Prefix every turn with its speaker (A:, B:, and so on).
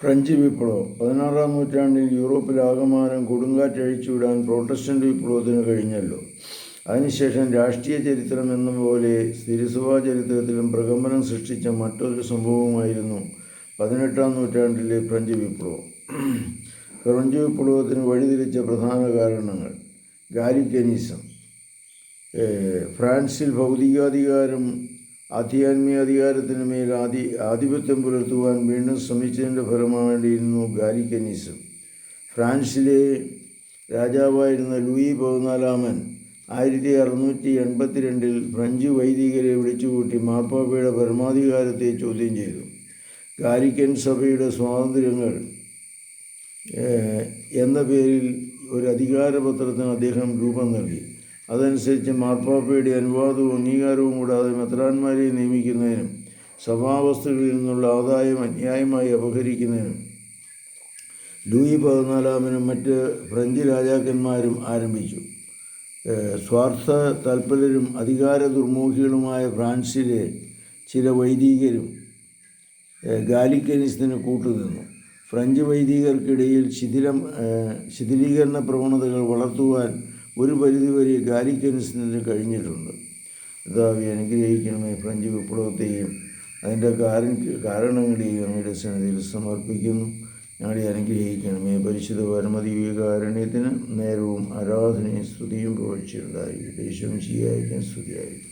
A: French വിപ്ലവം 16-ാം നൂറ്റാണ്ടിൽ യൂറോപ്പിലാകമാനം കൊടുങ്കാറ്റഴിച്ചുവിടാൻ Protestant വിപ്ലവത്തിന് കഴിഞ്ഞല്ലോ. അതിനുശേഷം രാഷ്ട്രീയ ചരിത്രം എന്ന പോലെ സ്ഥിരസഭാ ചരിത്രത്തിലും പ്രകമ്പനം സൃഷ്ടിച്ച മറ്റൊരു സംഭവമായിരുന്നു 18-ാം നൂറ്റാണ്ടിലെ ഫ്രഞ്ച് വിപ്ലവം. ഫ്രഞ്ച് വിപ്ലവത്തിന് വഴിതിരിച്ച പ്രധാന കാരണങ്ങൾ: ഗാലിക്കനിസം. ഫ്രാൻസിൽ ഭൗതികാധികാരം ആധ്യാത്മികാധികാരത്തിന് മേൽ ആധിപത്യം പുലർത്തുവാൻ വീണ്ടും ശ്രമിച്ചതിൻ്റെ ഫലമായിരുന്നു ഗാലിക്കനിസം. ഫ്രാൻസിലെ രാജാവായിരുന്ന ലൂയി 14 1682 ഫ്രഞ്ച് വൈദികരെ വിളിച്ചുകൂട്ടി മാർപ്പാപ്പയുടെ പരമാധികാരത്തെ ചോദ്യം ചെയ്തു. ഗാലിക്കൻ സഭയുടെ സ്വാതന്ത്ര്യങ്ങൾ എന്ന പേരിൽ ഒരു അധികാരപത്രത്തിന് അദ്ദേഹം രൂപം നൽകി. അതനുസരിച്ച് മാർപ്പാപ്പയുടെ അനുവാദവും അംഗീകാരവും കൂടാതെ മെത്രാന്മാരെ നിയമിക്കുന്നതിനും സഭാവസ്തുക്കളിൽ നിന്നുള്ള ആദായം അന്യായമായി അപഹരിക്കുന്നതിനും ലൂയി 14 മറ്റ് ഫ്രഞ്ച് രാജാക്കന്മാരും ആരംഭിച്ചു. സ്വാർത്ഥ തൽപരരും അധികാര ദുർമോഹികളുമായ ഫ്രാൻസിലെ ചില വൈദികരും ഗാലിക്കനിസത്തിന് കൂട്ടുനിന്നു. ഫ്രഞ്ച് വൈദികർക്കിടയിൽ ശിഥിലീകരണ പ്രവണതകൾ വളർത്തുവാൻ ഒരു പരിധിവരെ ഗാലിക്കനിസത്തിന് കഴിഞ്ഞിട്ടുണ്ട്. കർത്താവേ, അനുഗ്രഹിക്കണമേ. ഫ്രഞ്ച് വിപ്ലവത്തെയും അതിൻ്റെ കാരണങ്ങളെയും അങ്ങയുടെ സന്നിധിയിൽ സമർപ്പിക്കുന്നു. ഞങ്ങളെ അനുഗ്രഹിക്കണമേ. പരിശുദ്ധ പരമദിവ്യകാരുണ്യത്തിന് നേരവും ആരാധനയും സ്തുതിയും പുകഴ്ചയുണ്ടായിരിക്കട്ടെ. ഈശോ മിശിഹായ്ക്ക് സ്തുതിയായിരിക്കും.